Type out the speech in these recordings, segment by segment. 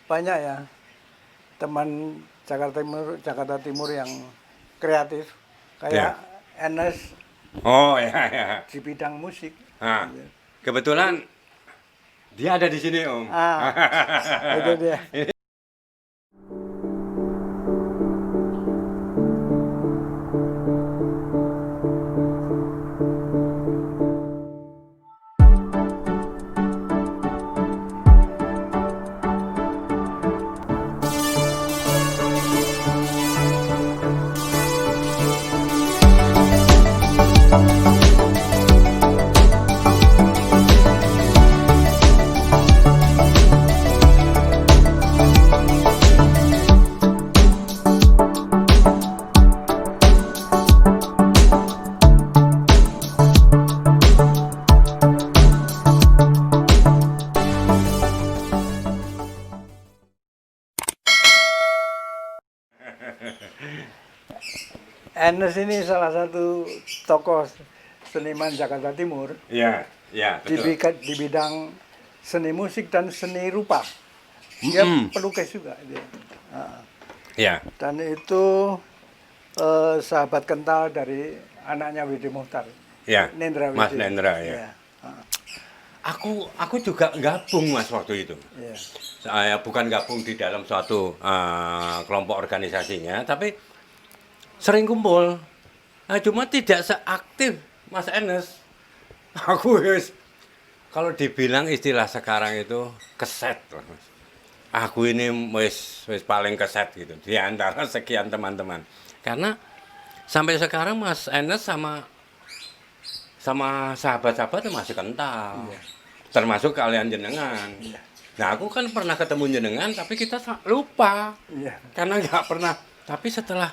banyak ya teman Jakarta Timur yang kreatif Ya. kayak Enes Oh ya ya. di bidang musik. Nah, kebetulan dia ada di sini Om. Itu dia. Enes ini salah satu tokoh seniman Jakarta Timur Iya, iya, betul. di bidang seni musik dan seni rupa. Dia pelukis juga dia. Nah, Iya. dan itu sahabat kental dari anaknya Widi Muchtar. Iya. Nendra Mas Widi. Nendra ya. Iya. Aku juga gabung Mas waktu itu. Iya. Saya bukan gabung di dalam suatu kelompok organisasinya, tapi sering kumpul. Nah, cuma tidak seaktif Mas Enes. Aku kalau dibilang istilah sekarang itu keset lah, Mas. Aku ini wis paling keset gitu di antara sekian teman-teman. Karena sampai sekarang Mas Enes sama sahabat-sahabatnya masih kental. Iya. Termasuk kalian jenengan. Iya. Nah, aku kan pernah ketemu jenengan tapi kita lupa. Iya. Karena nggak pernah. Tapi setelah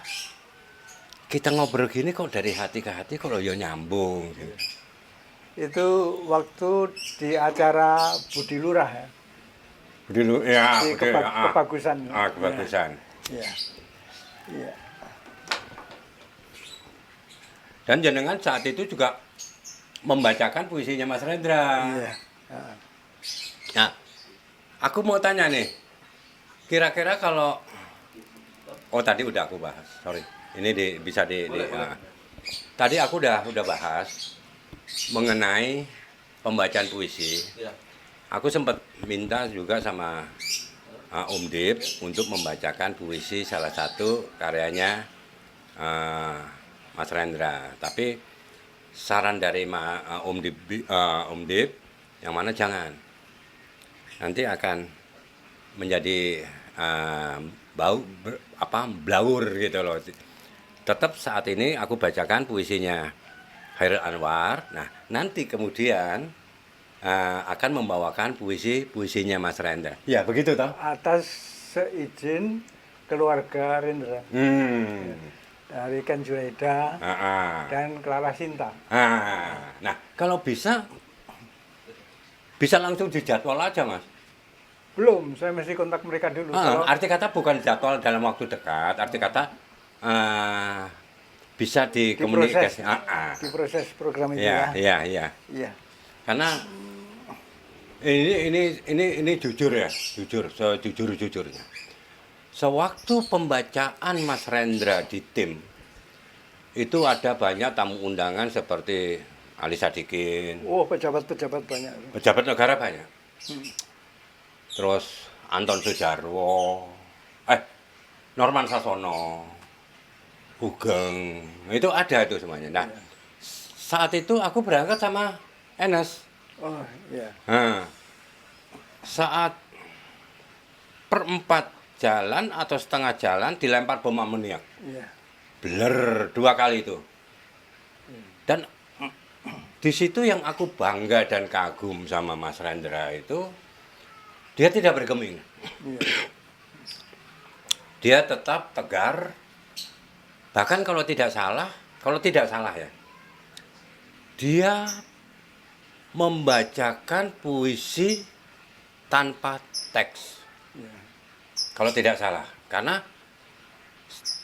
kita ngobrol gini kok dari hati ke hati kok ya nyambung gitu. Itu waktu di acara Budi Lurah ya. Dulu ya, Di kebagusan. kebagusan. Iya. Iya. Dan jenengan saat itu juga membacakan puisinya Mas Rendra. Iya. Nah, aku mau tanya nih, kira-kira kalau, oh tadi udah aku bahas, sorry, ini bisa boleh. Tadi aku udah bahas mengenai pembacaan puisi. Ya. Aku sempat minta juga sama Om Dip untuk membacakan puisi salah satu karyanya Mas Rendra. Tapi saran dari Om Dip yang mana jangan. Nanti akan menjadi blawur gitu loh. Tetap saat ini aku bacakan puisinya Chairil Anwar. Nah, nanti kemudian akan membawakan puisinya Mas Rendra. Ya, begitu toh? Atas seizin keluarga Rendra. Dari Ken Junaida dan Clara Sinta. Nah, kalau bisa langsung dijadwal aja, Mas. Belum, saya mesti kontak mereka dulu. Arti kata bukan jadwal dalam waktu dekat, arti kata bisa dikomunikasi. Diproses program itu Iya. Iya. Karena ini jujur ya, sejujur-jujurnya. Sewaktu pembacaan Mas Rendra di tim, itu ada banyak tamu undangan seperti Ali Sadikin. Oh, pejabat-pejabat banyak. Pejabat negara banyak. Terus Anton Sujarwo, Norman Sasono, Hugeng, itu ada itu semuanya. Nah, saat itu aku berangkat sama Enes. Oh, iya. Nah, saat perempat jalan atau setengah jalan dilempar bom amoniak. Iya. Bler 2 kali itu. Dan di situ yang aku bangga dan kagum sama Mas Rendra itu, dia tidak bergeming. Iya. Dia tetap tegar. Bahkan kalau tidak salah ya, dia membacakan puisi tanpa teks. Iya. Kalau tidak salah. Karena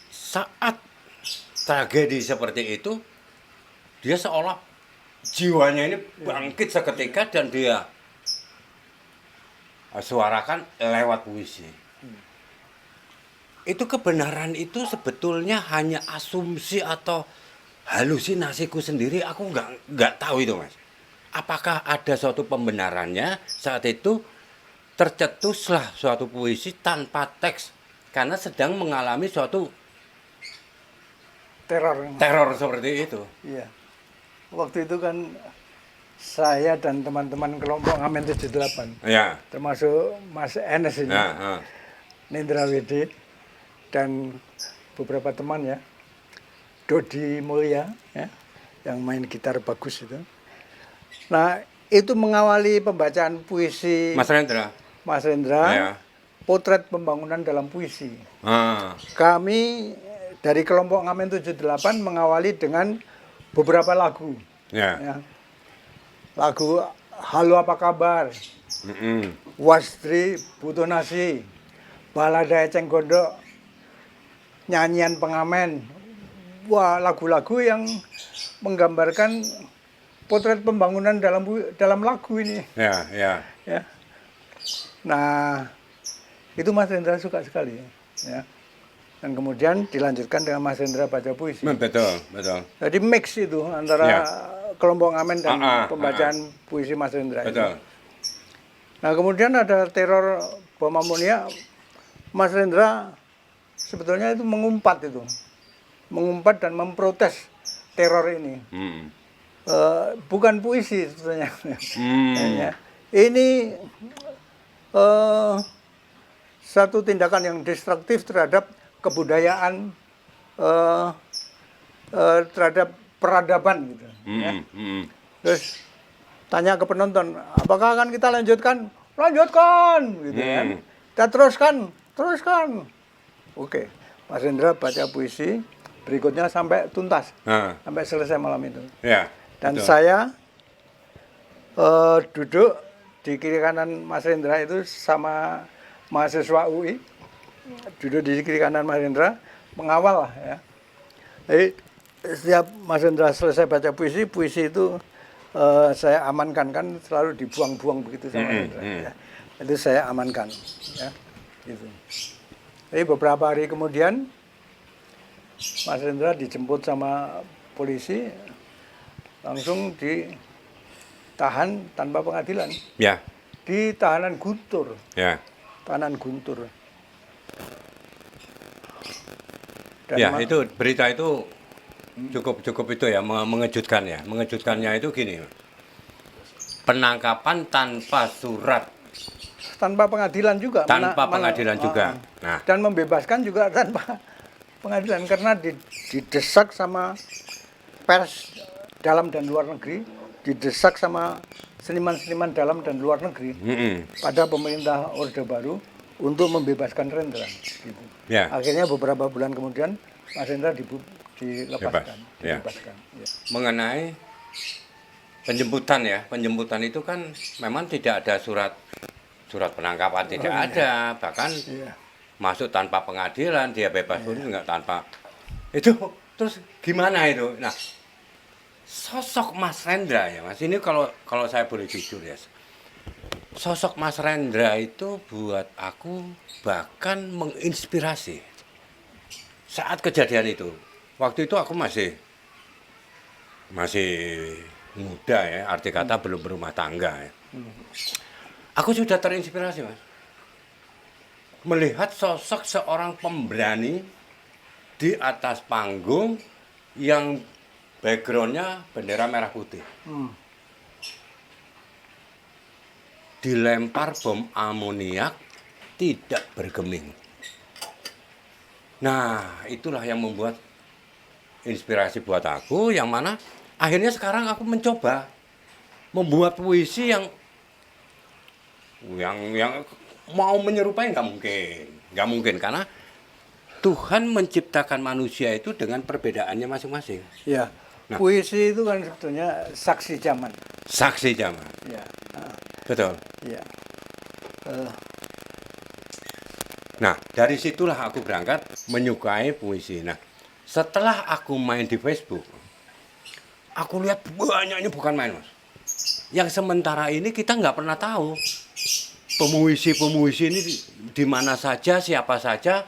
saat tragedi seperti itu, dia seolah jiwanya ini bangkit seketika dan dia suarakan lewat puisi. Itu kebenaran itu sebetulnya hanya asumsi atau halusinasiku sendiri, aku nggak tahu itu, Mas. Apakah ada suatu pembenarannya saat itu tercetuslah suatu puisi tanpa teks karena sedang mengalami suatu teror seperti itu. Iya. Waktu itu kan saya dan teman-teman kelompok Ngamen 78, Ya. termasuk Mas Enes ini, Ya, Nindra Widi, dan beberapa teman ya, Dodi Mulya, ya, yang main gitar bagus itu. Nah, itu mengawali pembacaan puisi Mas Rendra. Mas Rendra, Ya. Potret Pembangunan dalam Puisi. Ah, Kami dari kelompok Ngamen 78 mengawali dengan beberapa lagu. ya. Ya. Lagu Halo Apa Kabar, Mm-mm. Wastri Butuh Nasi, Balada Eceng Gondok, Nyanyian Pengamen. Wah, lagu-lagu yang menggambarkan potret pembangunan dalam lagu ini. Ya, ya. Ya. Nah, itu Mas Hendra suka sekali. Ya. Dan kemudian dilanjutkan dengan Mas Hendra baca puisi. Betul, betul. Jadi mix itu antara Ya. kelompok Ngamen dan pembacaan ah. puisi Mas Hendra. itu. Betul. Nah, kemudian ada teror bom amonia. Mas Hendra sebetulnya itu mengumpat dan memprotes teror ini. Hmm. Bukan puisi sebetulnya. Hmm. Ya. Ini satu tindakan yang destruktif terhadap kebudayaan, terhadap peradaban gitu. Ya. Terus tanya ke penonton, apakah akan kita lanjutkan? Lanjutkan, gitu kan. Kita teruskan. Oke, Mas Hendra baca puisi berikutnya sampai tuntas, sampai selesai malam itu. Ya. Dan betul. saya duduk di kiri kanan Mas Hendra itu sama mahasiswa UI, duduk di kiri kanan Mas Hendra, mengawal lah ya. Jadi setiap Mas Hendra selesai baca puisi itu saya amankan, kan selalu dibuang-buang begitu sama Mas Hendra. Ya. Itu saya amankan, ya. Gitu. Jadi beberapa hari kemudian Mas Hendra dijemput sama polisi, langsung ditahan tanpa pengadilan. Ya. Di tahanan Guntur. Ya. Tahanan Guntur. Dan Ya, itu berita itu cukup itu ya, mengejutkan ya. Mengejutkannya itu gini. Penangkapan tanpa surat, tanpa pengadilan juga. tanpa pengadilan juga. Nah, Dan membebaskan juga tanpa pengadilan karena didesak sama pers dalam dan luar negeri, didesak sama seniman-seniman dalam dan luar negeri pada pemerintah Orde Baru untuk membebaskan Rendra. Gitu. Ya. Akhirnya beberapa bulan kemudian Mas Rendra dilepaskan. Ya. Dibebaskan. Ya. Mengenai penjemputan ya, penjemputan itu kan memang tidak ada surat penangkapan, tidak ada, bahkan Iya. masuk tanpa pengadilan, dia bebas pun nggak tanpa itu. Terus gimana itu? Nah, sosok Mas Rendra ya Mas, ini kalau saya boleh jujur ya, sosok Mas Rendra itu buat aku bahkan menginspirasi saat kejadian itu. Waktu itu aku masih muda ya, arti kata belum berumah tangga ya. Aku sudah terinspirasi Mas, melihat sosok seorang pemberani di atas panggung yang backgroundnya bendera merah putih. Dilempar bom amoniak tidak bergeming. Nah, itulah yang membuat inspirasi buat aku, yang mana akhirnya sekarang aku mencoba membuat puisi yang mau menyerupai nggak mungkin karena Tuhan menciptakan manusia itu dengan perbedaannya masing-masing. Ya. Nah. Puisi itu kan sebetulnya saksi zaman. Saksi zaman. Ya. Betul. Ya. Nah, dari situlah aku berangkat menyukai puisi. Nah, setelah aku main di Facebook, aku lihat banyaknya bukan main Mas. Yang sementara ini kita nggak pernah tahu. pemuisi-pemuisi ini di mana saja, siapa saja,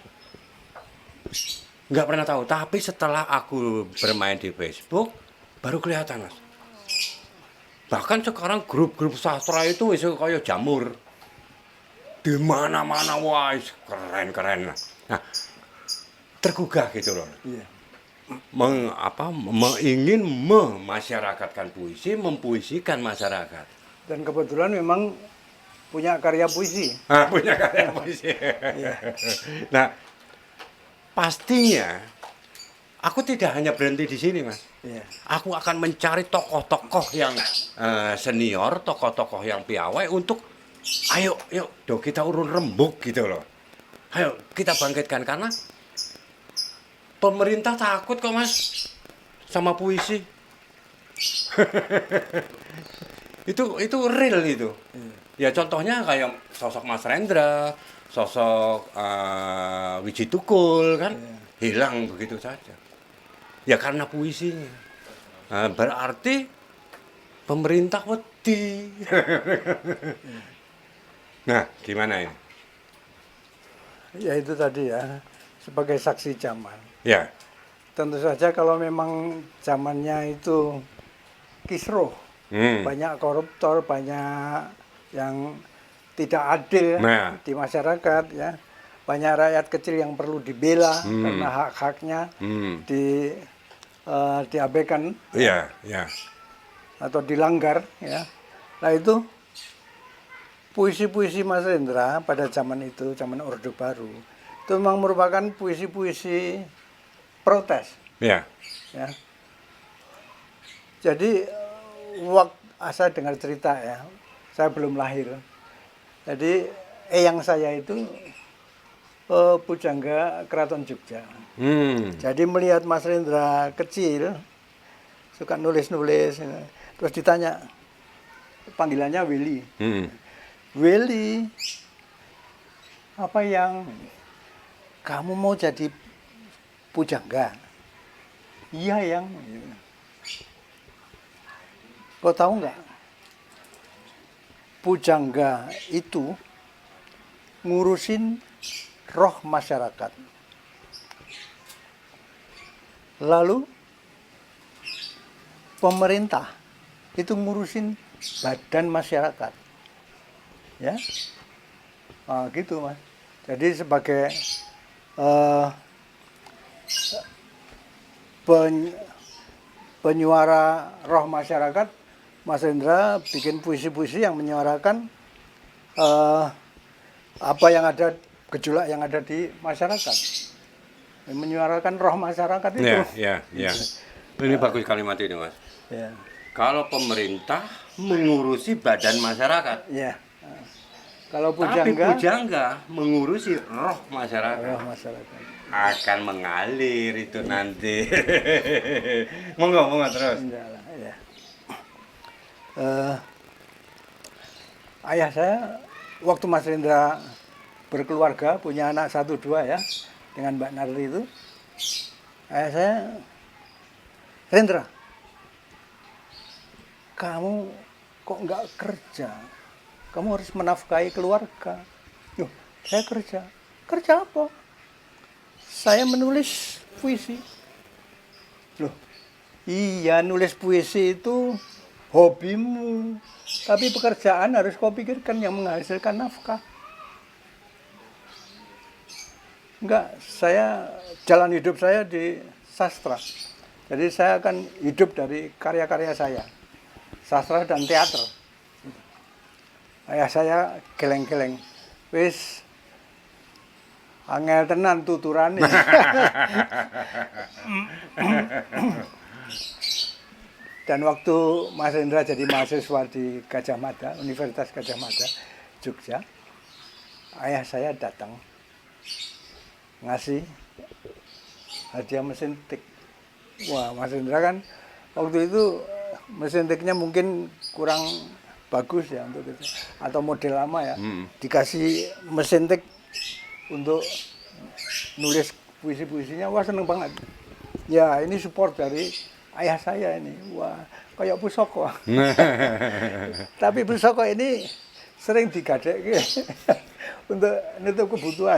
nggak pernah tahu. Tapi setelah aku bermain di Facebook, baru kelihatan, Mas. Bahkan sekarang grup-grup sastra itu wis kayak jamur. Di mana-mana, wah, keren-keren. Nah, tergugah gitu loh. Iya. Ingin memasyarakatkan puisi, mempuisikan masyarakat. Dan kebetulan memang punya karya puisi. Punya karya puisi. Iya. Nah, pastinya aku tidak hanya berhenti di sini, Mas. Iya. Aku akan mencari tokoh-tokoh yang senior, tokoh-tokoh yang piawai untuk ayo, yuk, kita urun rembuk gitu loh. Ayo, kita bangkitkan karena pemerintah takut kok, Mas, sama puisi. itu real itu. Ya contohnya kayak sosok Mas Rendra, sosok Wiji Tukul kan hilang begitu saja. Ya karena puisinya. Nah, berarti pemerintah wedi. Nah, gimana ini? Ya itu tadi ya, sebagai saksi zaman. Ya. Tentu saja kalau memang zamannya itu kisruh, banyak koruptor, banyak yang tidak adil Nah. di masyarakat ya. Banyak rakyat kecil yang perlu dibela karena hak-haknya diabaikan Iya, ya. atau dilanggar ya. Nah itu puisi-puisi Mas Rendra pada zaman itu, zaman Orde Baru, itu memang merupakan puisi-puisi protes. Ya. Ya. Jadi waktu saya dengar cerita ya, saya belum lahir. Jadi eyang saya itu pujangga Keraton Jogja. Jadi melihat Mas Rendra kecil, suka nulis-nulis, terus ditanya, panggilannya Willy. Willy, apa yang kamu mau jadi pujangga? Iya yang. Kau tahu nggak? Pujangga itu ngurusin roh masyarakat. Lalu pemerintah itu ngurusin badan masyarakat. Ya, gitu Mas. Jadi sebagai penyuara roh masyarakat, Mas Rendra bikin puisi-puisi yang menyuarakan apa yang ada, gejolak yang ada di masyarakat, menyuarakan roh masyarakat itu. Ya. Ini bagus kalimat ini, Mas. Ya. Kalau pemerintah mengurusi badan masyarakat, Ya. Kalau tapi pujangga, pujangga mengurusi roh masyarakat. roh masyarakat. Akan mengalir itu nanti. Monggo terus. Enggak lah, ya. Ayah saya waktu Mas Rendra berkeluarga, punya anak 1-2 ya, dengan Mbak Narli itu, ayah saya, Rendra, kamu kok nggak kerja? Kamu harus menafkahi keluarga. Loh, saya kerja. Kerja apa? Saya menulis puisi. Loh, iya nulis puisi itu hobimu. Tapi pekerjaan harus kau pikirkan yang menghasilkan nafkah. Enggak, saya jalan hidup saya di sastra. Jadi saya akan hidup dari karya-karya saya. Sastra dan teater. Ayah saya geleng-geleng. Wis angel tenan tuturane. Dan waktu Mas Rendra jadi mahasiswa di Gajah Mada, Universitas Gajah Mada, Jogja, ayah saya datang ngasih hadiah mesin tik. Wah, Mas Rendra kan waktu itu mesin tiknya mungkin kurang bagus ya untuk itu, atau model lama ya. Dikasih mesin tik untuk nulis puisi-puisinya, wah seneng banget. Ya ini support dari ayah saya ini, wah kayak Pusoko. Tapi Pusoko ini sering digadekke untuk nutup kebutuhan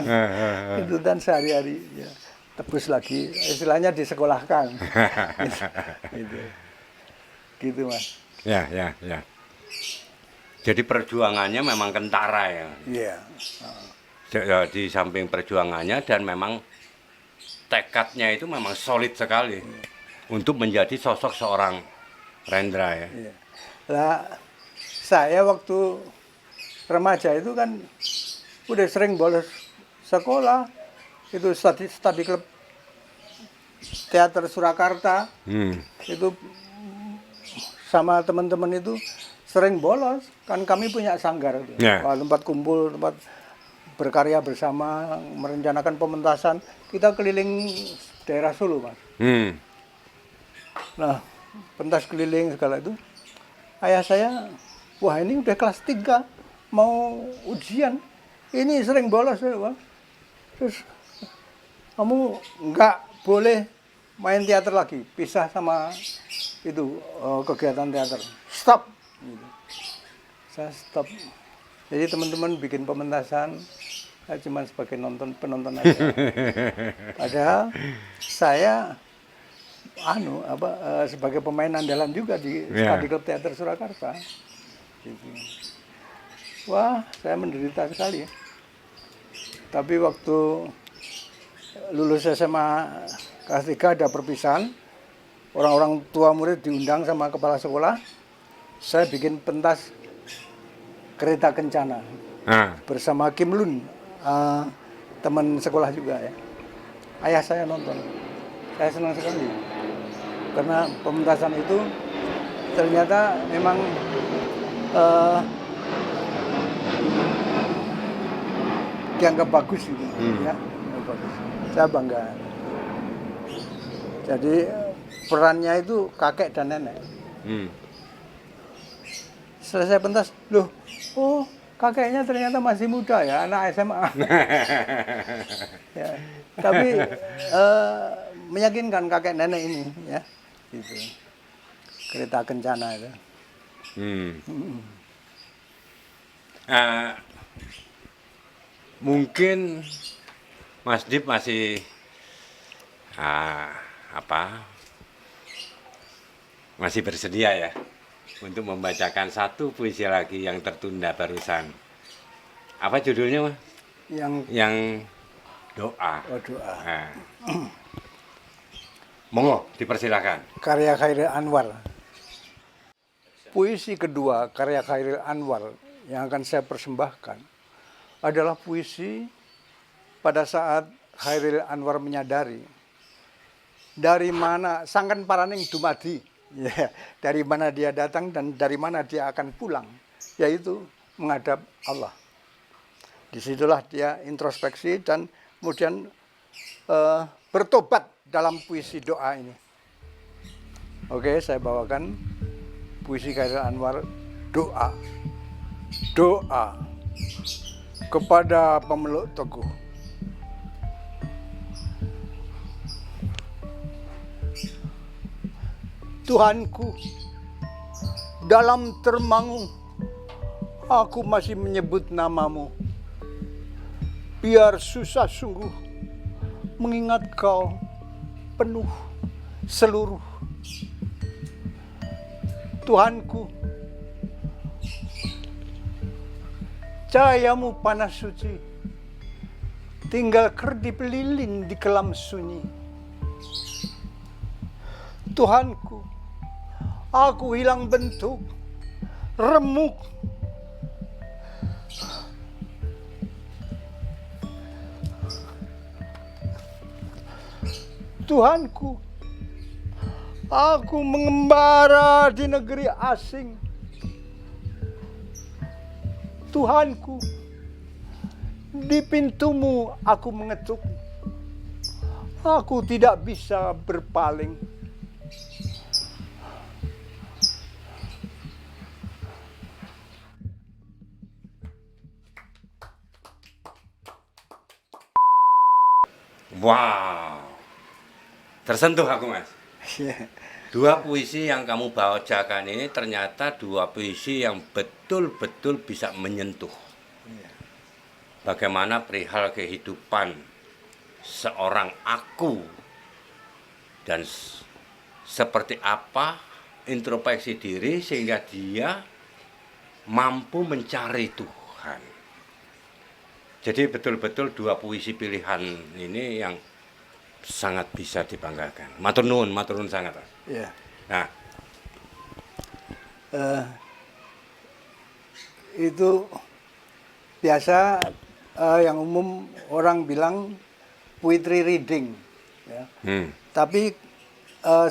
kebutuhan sehari-hari ya. Tebus lagi, istilahnya disekolahkan. gitu. Gitu Mas. Ya, ya, ya. Jadi perjuangannya memang kentara ya. Iya. Ya, di samping perjuangannya dan memang tekadnya itu memang solid sekali untuk menjadi sosok seorang Rendra ya. Iya. Lah saya waktu remaja itu kan udah sering bolos sekolah, itu study club teater Surakarta, itu sama teman-teman itu sering bolos, kan kami punya sanggar itu. Yeah. Tempat kumpul, tempat berkarya bersama, merencanakan pementasan, kita keliling daerah Solo Mas. Nah, pentas keliling segala itu, ayah saya, wah ini udah kelas 3, mau ujian, ini sering bolos ya Bang. Terus kamu nggak boleh main teater lagi, pisah sama itu kegiatan teater, stop. Gitu. Saya stop. Jadi teman-teman bikin pementasan, saya cuma sebagai penonton aja. Padahal saya sebagai pemain andalan juga di Study Club Teater Surakarta. Gitu. Wah, saya menderita sekali ya. Tapi waktu lulus SMA kelas 3 ada perpisahan, orang-orang tua murid diundang sama kepala sekolah, saya bikin pentas Kereta Kencana bersama Kim Lun, teman sekolah juga ya. Ayah saya nonton, saya senang sekali karena pementasan itu ternyata memang dianggap bagus gitu, ya, bagus. Saya bangga. Jadi perannya itu kakek dan nenek. Selesai pentas, loh, oh kakeknya ternyata masih muda ya, anak SMA. Ya, tapi meyakinkan kakek nenek ini, ya, gitu. Kereta Kencana itu. Mungkin Mas Dip masih masih bersedia ya untuk membacakan satu puisi lagi yang tertunda barusan. Apa judulnya, Mas? Yang doa. Oh, doa. Nah. Monggo, dipersilakan. Karya Chairil Anwar. Puisi kedua karya Chairil Anwar yang akan saya persembahkan adalah puisi pada saat Chairil Anwar menyadari dari mana sangkan paraning dumadi, ya, dari mana dia datang dan dari mana dia akan pulang, yaitu menghadap Allah. Disitulah dia introspeksi dan kemudian bertobat dalam puisi doa ini. Oke, saya bawakan puisi Chairil Anwar, doa. Doa kepada pemeluk teguh. Tuhanku, dalam termangu aku masih menyebut namamu. Biar susah sungguh mengingat kau penuh seluruh. Tuhanku, cahayamu panas suci, tinggal kerdip lilin di kelam sunyi. Tuhanku, aku hilang bentuk, remuk. Tuhanku, aku mengembara di negeri asing. Tuhanku, di pintumu aku mengetuk. Aku tidak bisa berpaling. Wow, tersentuh aku, Mas. Dua puisi yang kamu bacakan ini ternyata dua puisi yang betul-betul bisa menyentuh. Bagaimana perihal kehidupan seorang aku dan seperti apa introspeksi diri sehingga dia mampu mencari Tuhan. Jadi betul-betul dua puisi pilihan ini yang sangat bisa dibanggakan. Matur nuwun sangat. Ya. Nah, Itu biasa yang umum orang bilang poetry reading. Ya. Tapi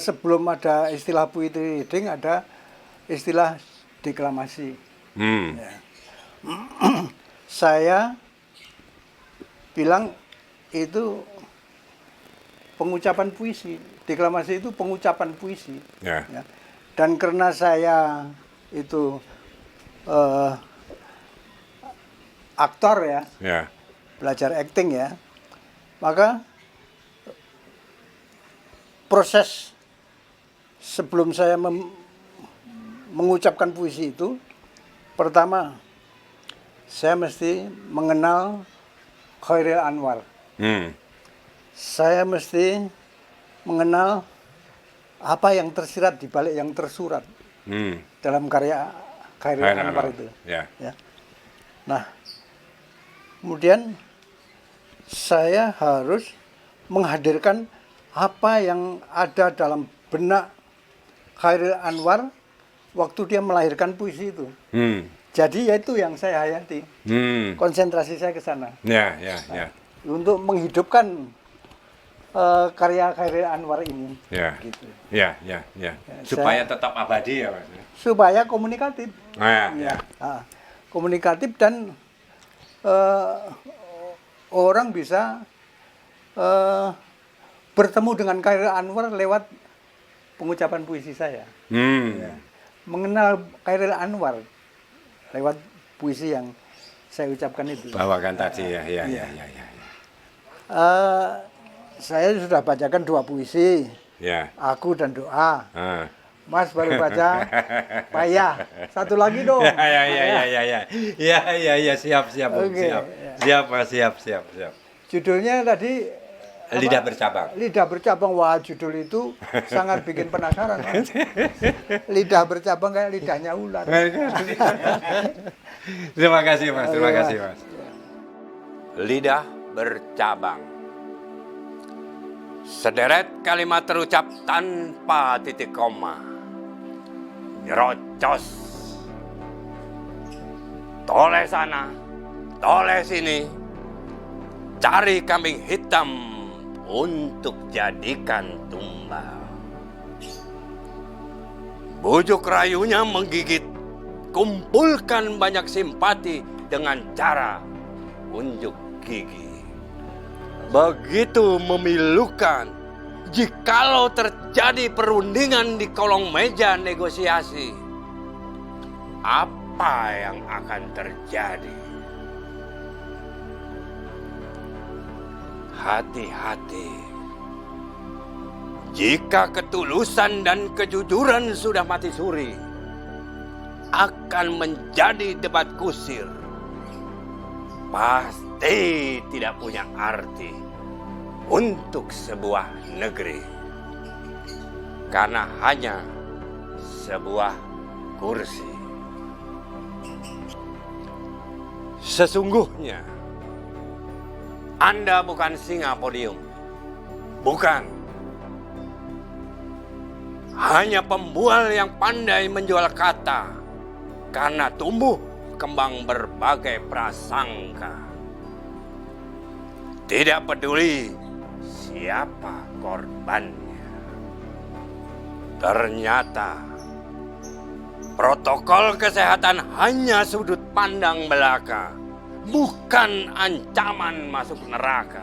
sebelum ada istilah poetry reading ada istilah deklamasi. Ya. Saya bilang itu pengucapan puisi. Deklamasi itu pengucapan puisi. ya, Ya. Dan karena saya itu aktor ya, ya, belajar acting ya, maka proses sebelum saya mengucapkan puisi itu, pertama saya mesti mengenal Chairil Anwar. Saya mesti mengenal apa yang tersirat di balik yang tersurat dalam karya Chairil Anwar itu. Ya. Ya. Nah, kemudian saya harus menghadirkan apa yang ada dalam benak Chairil Anwar waktu dia melahirkan puisi itu. Jadi ya itu yang saya hayati. Konsentrasi saya ke sana. Ya. Untuk menghidupkan karya Chairil Anwar ini. Ya. Gitu. Ya. Supaya tetap abadi ya, Mas. Supaya komunikatif. Ya. Komunikatif dan orang bisa bertemu dengan Chairil Anwar lewat pengucapan puisi saya. Ya. Mengenal Chairil Anwar lewat puisi yang saya ucapkan itu. Bawakan tadi ya. Saya sudah bacakan 2 puisi. Ya. Aku dan Doa. Mas baru baca Payah. Satu lagi dong. Ya, siap. Oke, Siap. Judulnya tadi Lidah bercabang. Lidah bercabang. Wah, judul itu sangat bikin penasaran. Mas. Lidah bercabang kayak lidahnya ular. Terima kasih, Mas. Lidah bercabang. Sederet kalimat terucap tanpa titik koma. Nyerocos. Toleh sana, toleh sini. Cari kambing hitam untuk jadikan tumbal. Bujuk rayunya menggigit. Kumpulkan banyak simpati dengan cara unjuk gigi. Begitu memilukan jikalau terjadi perundingan di kolong meja negosiasi. Apa yang akan terjadi? Hati-hati. Jika ketulusan dan kejujuran sudah mati suri, akan menjadi debat kusir. Pasti tidak punya arti untuk sebuah negeri. Karena hanya sebuah kursi. Sesungguhnya Anda bukan singa podium. Bukan. Hanya pembual yang pandai menjual kata. Karena tumbuh kembang berbagai prasangka. Tidak peduli siapa korbannya. Ternyata protokol kesehatan hanya sudut pandang belaka. Bukan ancaman masuk neraka.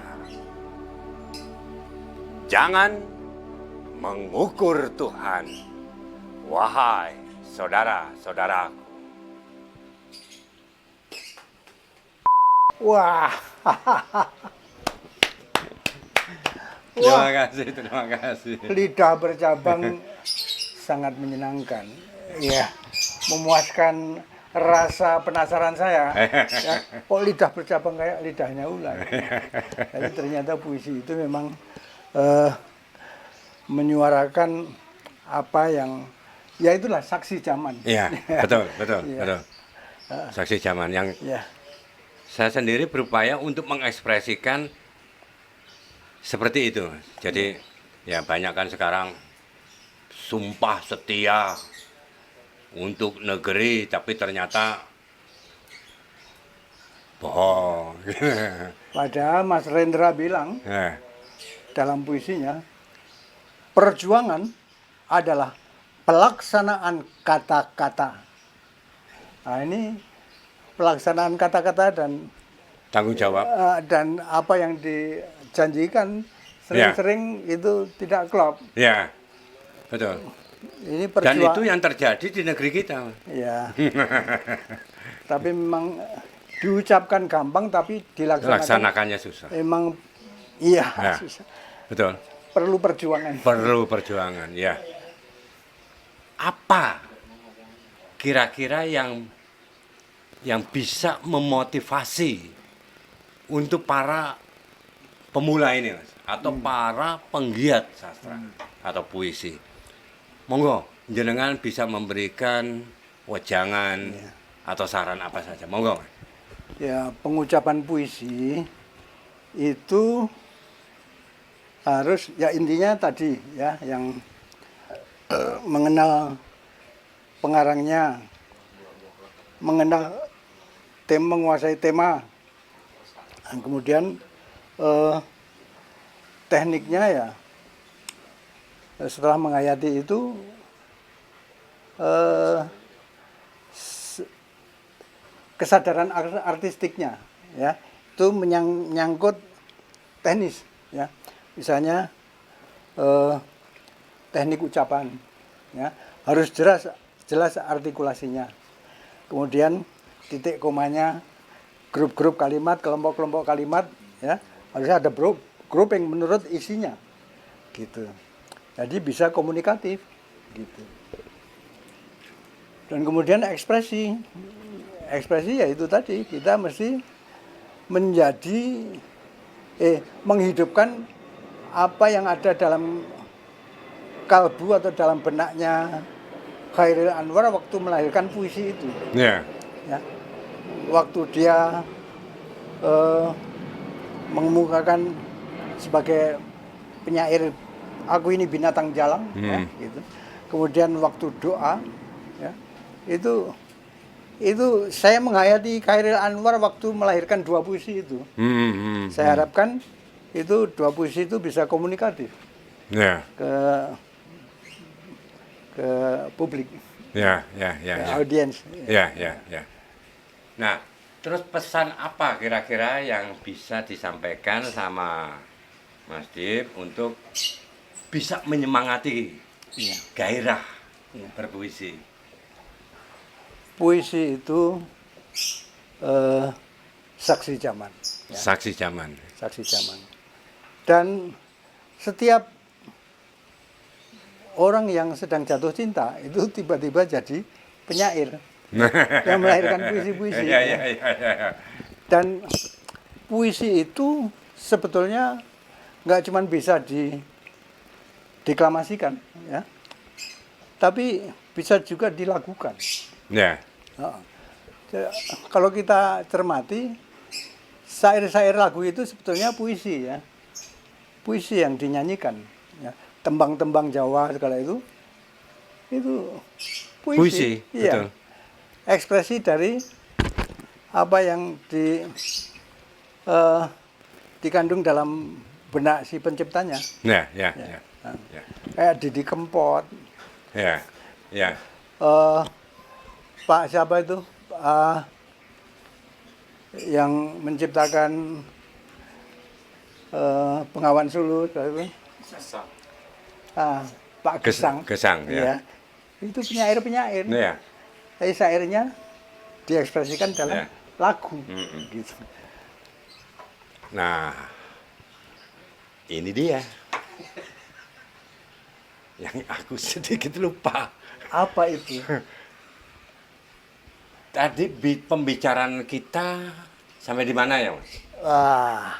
Jangan mengukur Tuhan, wahai saudara-saudaraku. Wah. Terima kasih. Lidah bercabang sangat menyenangkan. Ya, memuaskan rasa penasaran saya. Ya, kok lidah bercabang kayak lidahnya ular. Jadi ternyata puisi itu memang menyuarakan apa yang ya itulah saksi zaman. Iya, betul, betul, Iya. betul. Saksi zaman yang Ya, saya sendiri berupaya untuk mengekspresikan seperti itu. Jadi ya banyak kan sekarang sumpah setia untuk negeri, tapi ternyata bohong. padahal Mas Rendra bilang Nah, dalam puisinya, perjuangan adalah pelaksanaan kata-kata. Nah, ini pelaksanaan kata-kata tanggung jawab. dan apa yang dijanjikan sering-sering itu tidak klop. Ya, betul. Ini Dan itu perjuangan. yang terjadi di negeri kita. Ya, tapi memang diucapkan gampang tapi dilaksanakan Laksanakannya susah. memang iya Ya. susah. Betul. Perlu perjuangan. Perlu perjuangan, ya. Apa kira-kira yang bisa memotivasi untuk para pemula ini, Mas, atau para penggiat sastra atau puisi? Monggo, jenengan bisa memberikan wejangan atau saran apa saja. Monggo, Mas. Ya, pengucapan puisi itu harus ya intinya tadi ya yang mengenal pengarangnya, mengenal menguasai tema, dan kemudian tekniknya ya setelah menghayati itu kesadaran artistiknya ya itu menyangkut teknis ya misalnya teknik ucapan ya harus jelas artikulasinya, kemudian titik komanya, grup-grup kalimat, kelompok-kelompok kalimat ya harusnya ada grouping menurut isinya gitu, jadi bisa komunikatif gitu. Dan kemudian ekspresi ya itu tadi kita mesti menghidupkan apa yang ada dalam kalbu atau dalam benaknya Chairil Anwar waktu melahirkan puisi itu. Ya. Ya. Waktu dia mengemukakan sebagai penyair aku ini binatang jalang ya, gitu. Kemudian waktu doa ya, itu saya menghayati Chairil Anwar waktu melahirkan dua puisi itu. Saya harapkan itu dua puisi itu bisa komunikatif Ya. ke publik, Ya, ke audiens. Ya. Nah, terus pesan apa kira-kira yang bisa disampaikan sama Mas Dip untuk bisa menyemangati Iya. gairah berpuisi? Puisi itu saksi zaman. Ya. Saksi zaman. Saksi zaman. Dan setiap orang yang sedang jatuh cinta itu tiba-tiba jadi penyair yang melahirkan puisi-puisi. Ya. Dan puisi itu sebetulnya nggak cuma bisa dideklamasikan, ya, tapi bisa juga dilakukan. Ya. Kalau kita cermati, syair-syair lagu itu sebetulnya puisi ya, puisi yang dinyanyikan. Ya. Tembang-tembang Jawa segala itu puisi. Iya. Betul. Ekspresi dari apa yang dikandung dalam benak si penciptanya. Ya. Kayak Didi Kempot, Ya. Pak siapa itu yang menciptakan Bengawan Sulu itu? Pak Gesang. Gesang, ya. Itu penyair-penyair. Ya. Tapi syairnya diekspresikan dalam lagu. Gitu. Nah, ini dia. yang aku sedikit lupa. Apa itu? Tadi pembicaraan kita sampai di mana ya, Mas? Wah,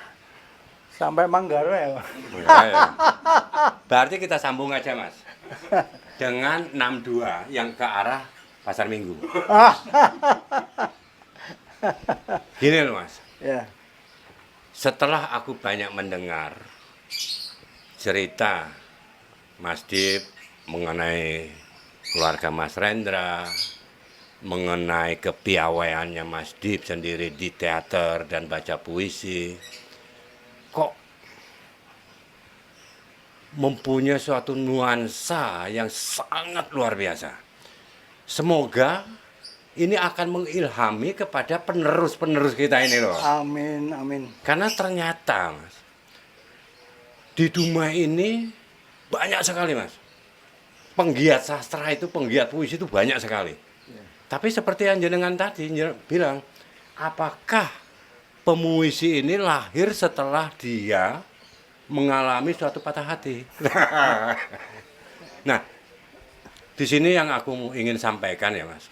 sampai Manggarai, Mas. Ya, ya. Berarti kita sambung aja, Mas. Dengan 62 yang ke arah Pasar Minggu. Gini loh, Mas. Ya, Setelah aku banyak mendengar cerita Mas Dip mengenai keluarga Mas Rendra, mengenai kepiawaiannya Mas Dip sendiri di teater dan baca puisi, kok mempunyai suatu nuansa yang sangat luar biasa. Semoga ini akan mengilhami kepada penerus-penerus kita ini loh. amin, amin. Karena ternyata, Mas, di Dumai ini banyak sekali, Mas. Penggiat sastra itu, penggiat puisi itu banyak sekali. Tapi seperti yang jenengan tadi bilang, apakah pemuisi ini lahir setelah dia mengalami suatu patah hati? Nah, di sini yang aku ingin sampaikan ya, Mas.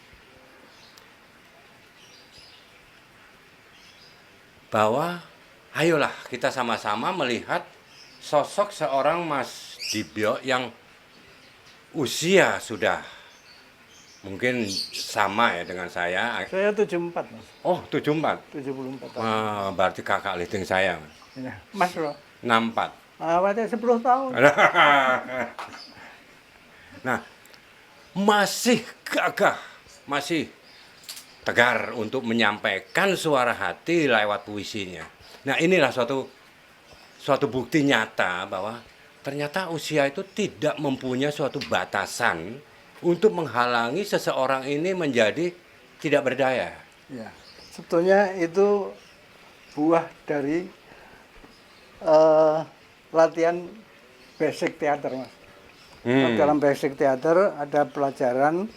Bahwa ayolah kita sama-sama melihat sosok seorang Mas Dibyo yang usia sudah mungkin sama ya dengan saya. Saya 74, Mas. Oh, 74. 74 tahun. Berarti kakak leading saya, Mas. Ya. Mas, bro. 64. Awalnya 10 tahun. Nah, masih gagah, masih tegar untuk menyampaikan suara hati lewat puisinya. Nah, inilah suatu bukti nyata bahwa ternyata usia itu tidak mempunyai suatu batasan untuk menghalangi seseorang ini menjadi tidak berdaya. Ya. Sebetulnya itu buah dari latihan basic teater, Mas. Dalam basic teater ada pelajaran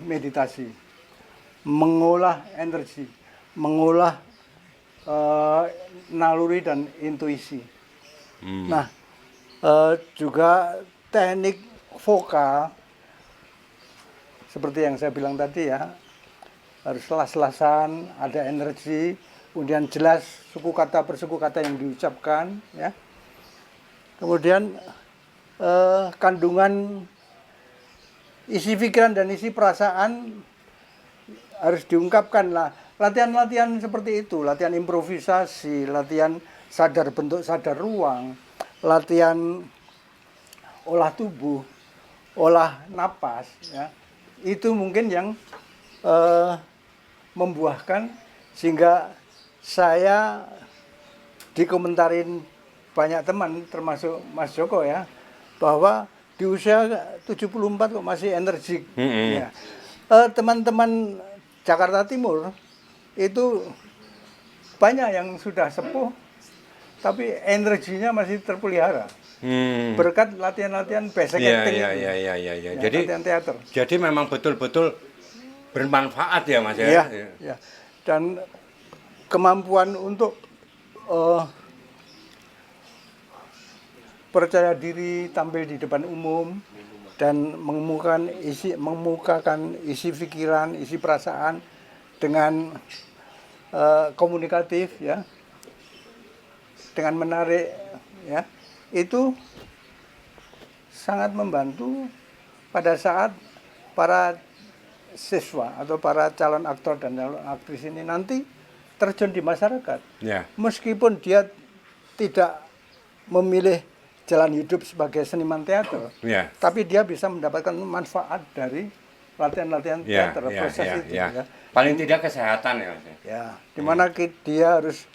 meditasi, mengolah energi, mengolah naluri dan intuisi. Nah, juga teknik vokal seperti yang saya bilang tadi ya, harus las-lasan, ada energi, kemudian jelas suku kata per suku kata yang diucapkan, ya. Kemudian kandungan isi pikiran dan isi perasaan harus diungkapkan lah. Latihan-latihan seperti itu, latihan improvisasi, latihan sadar bentuk, sadar ruang, latihan olah tubuh, olah napas, ya. Itu mungkin yang membuahkan sehingga saya dikomentarin banyak teman termasuk Mas Joko ya, bahwa di usia 74 kok masih energik. Ya. Teman-teman Jakarta Timur itu banyak yang sudah sepuh tapi energinya masih terpelihara. Berkat latihan-latihan basic acting itu. Ya. Jadi latihan teater. Jadi memang betul-betul bermanfaat ya, Mas ya. Ya. Dan kemampuan untuk percaya diri tampil di depan umum dan mengemukakan isi pikiran, isi perasaan dengan komunikatif ya, dengan menarik ya, itu sangat membantu pada saat para siswa atau para calon aktor dan calon aktris ini nanti terjun di masyarakat. Ya. Meskipun dia tidak memilih jalan hidup sebagai seniman teater, Ya. tapi dia bisa mendapatkan manfaat dari latihan-latihan teater, proses itu. Ya. Paling tidak kesehatan ya, Mas. Ya, dimana dia harus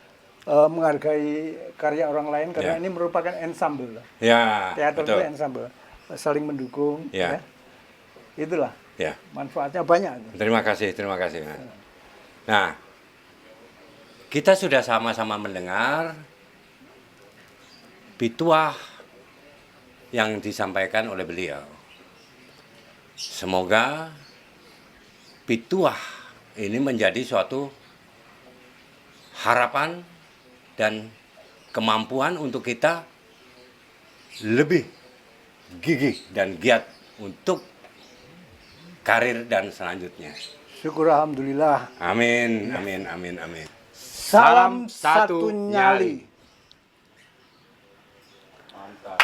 menghargai karya orang lain karena ini merupakan ensemble. Ya, Teater betul. itu ensemble, saling mendukung. Ya. Itulah. Ya. Manfaatnya banyak. Terima kasih, Mas. Nah, kita sudah sama-sama mendengar pituah yang disampaikan oleh beliau. Semoga pituah ini menjadi suatu harapan dan kemampuan untuk kita lebih gigih dan giat untuk karir dan selanjutnya. Syukur alhamdulillah. Amin, amin, amin, amin. Salam satu nyali. Mantap.